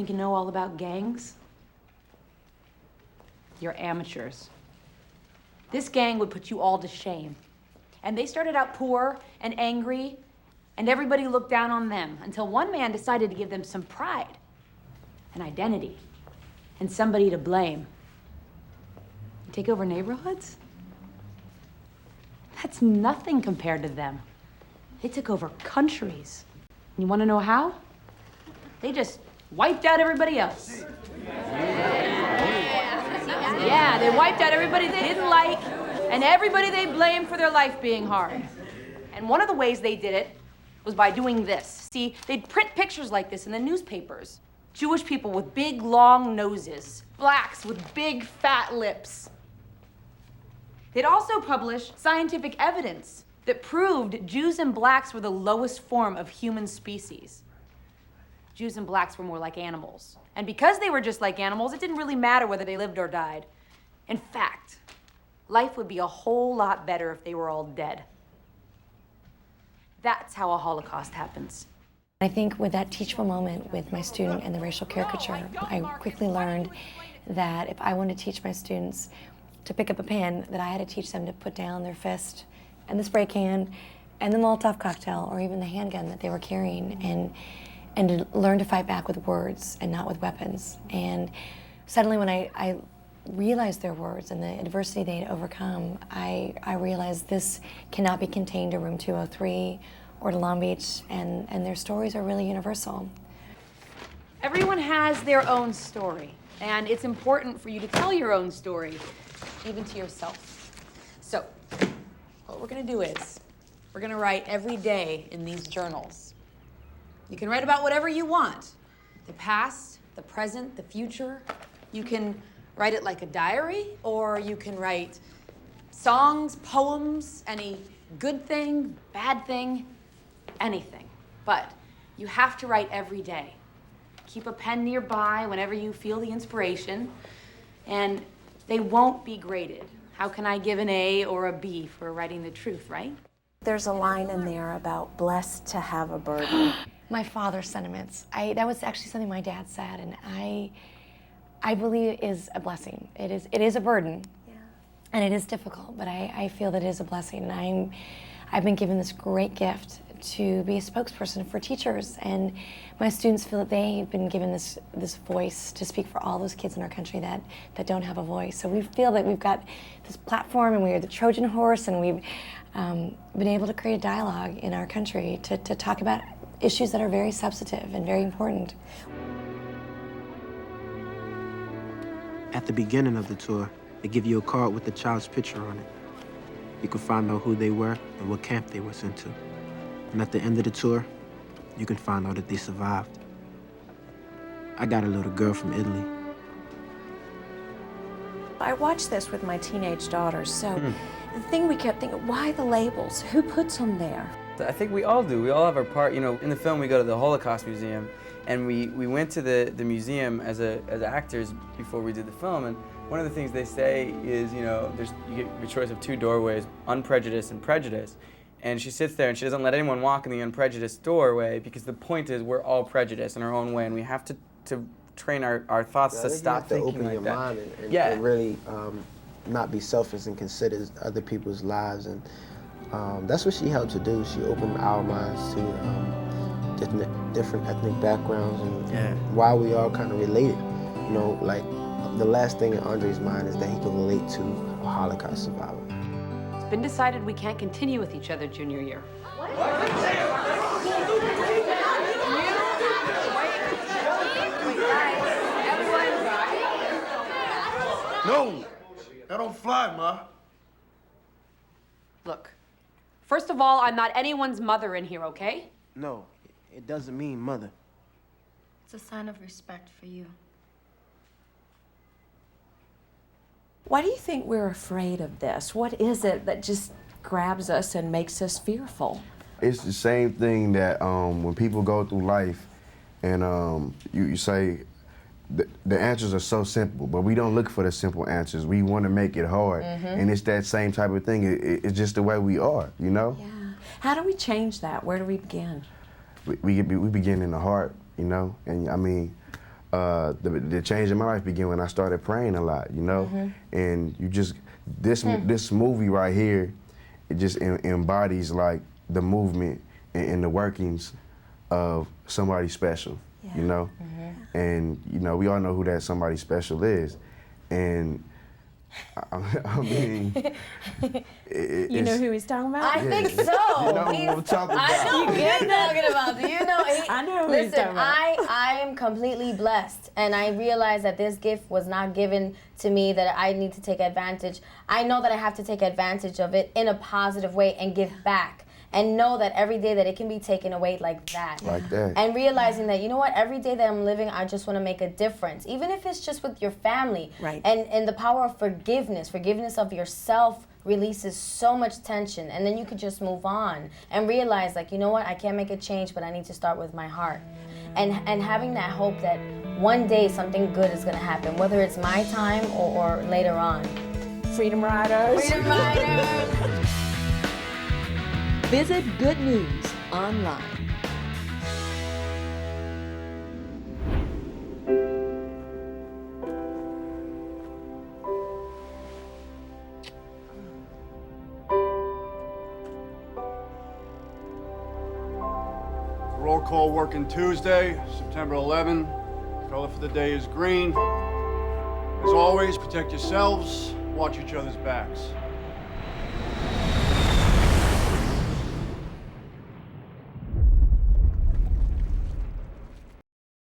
think you know all about gangs? You're amateurs. This gang would put you all to shame. And they started out poor and angry, and everybody looked down on them until one man decided to give them some pride, an identity, and somebody to blame. Take over neighborhoods? That's nothing compared to them. They took over countries. You want to know how? They just wiped out everybody else. Yeah, they wiped out everybody they didn't like and everybody they blamed for their life being hard. And one of the ways they did it was by doing this. See, they'd print pictures like this in the newspapers. Jewish people with big, long noses. Blacks with big, fat lips. They'd also publish scientific evidence that proved Jews and blacks were the lowest form of human species. Jews and blacks were more like animals. And because they were just like animals, it didn't really matter whether they lived or died. In fact, life would be a whole lot better if they were all dead. That's how a Holocaust happens. I think with that teachable moment with my student and the racial caricature, I quickly learned that if I wanted to teach my students to pick up a pen, that I had to teach them to put down their fist and the spray can and the Molotov cocktail or even the handgun that they were carrying, and to learn to fight back with words and not with weapons. And suddenly when I realized their words and the adversity they'd overcome, I realized this cannot be contained to room 203 or to Long Beach, and their stories are really universal. Everyone has their own story, and it's important for you to tell your own story, even to yourself. So, what we're gonna do is, we're gonna write every day in these journals. You can write about whatever you want. The past, the present, the future. You can write it like a diary, or you can write songs, poems, any good thing, bad thing, anything. But you have to write every day. Keep a pen nearby whenever you feel the inspiration, and they won't be graded. How can I give an A or a B for writing the truth, right? There's a line in there about blessed to have a burden. My father's sentiments. That was actually something my dad said, and I believe it is a blessing. It is a burden, yeah, and it is difficult, but I feel that it is a blessing. And I've been given this great gift to be a spokesperson for teachers, and my students feel that they've been given this voice to speak for all those kids in our country that don't have a voice. So we feel that we've got this platform, and we are the Trojan horse, and we've been able to create a dialogue in our country to talk about issues that are very substantive and very important. At the beginning of the tour, they give you a card with the child's picture on it. You can find out who they were and what camp they were sent to. And at the end of the tour, you can find out that they survived. I got a little girl from Italy. I watched this with my teenage daughters, so the thing we kept thinking, why the labels? Who puts them there? I think we all do. We all have our part. You know, in the film we go to the Holocaust Museum, and we went to the museum as actors before we did the film, and one of the things they say is, you know, you get your choice of two doorways, unprejudiced and prejudice. And she sits there and she doesn't let anyone walk in the unprejudiced doorway, because the point is we're all prejudiced in our own way, and we have to train our thoughts to stop thinking like that. You have to open your mind and really not be selfish and consider other people's lives, and that's what she helped to do. She opened our minds to different ethnic backgrounds and why we all kind of related. You know, like the last thing in Andre's mind is that he can relate to a Holocaust survivor. It's been decided we can't continue with each other junior year. What? No, that don't fly, Ma. Look, first of all, I'm not anyone's mother in here, okay? No, it doesn't mean mother. It's a sign of respect for you. Why do you think we're afraid of this? What is it that just grabs us and makes us fearful? It's the same thing that when people go through life and you say the answers are so simple, but we don't look for the simple answers. We want to make it hard. And it's that same type of thing. It's just the way we are, you know? Yeah. How do we change that? Where do we begin? We begin in the heart, you know? And I mean, the change in my life began when I started praying a lot, you know? And you just, this movie right here, it just embodies like the movement and the workings of somebody special, you know? And, you know, we all know who that somebody special is. And I mean, You know who he's talking about? I think so. You know who I'm talking about. I know who you're talking about. Do you know? I know who he's talking Listen, about. I am completely blessed, and I realize that this gift was not given to me, that I need to take advantage. I know that I have to take advantage of it in a positive way and give back. And know that every day that it can be taken away like that. Like that. And realizing that, you know what, every day that I'm living, I just want to make a difference. Even if it's just with your family. Right. And the power of forgiveness of yourself releases so much tension. And then you could just move on and realize, like, you know what, I can't make a change, but I need to start with my heart. And having that hope that one day something good is going to happen, whether it's my time or later on. Freedom Riders. Freedom Riders. Visit Good News online. Roll call working Tuesday, September 11. Color for the day is green. As always, protect yourselves, watch each other's backs.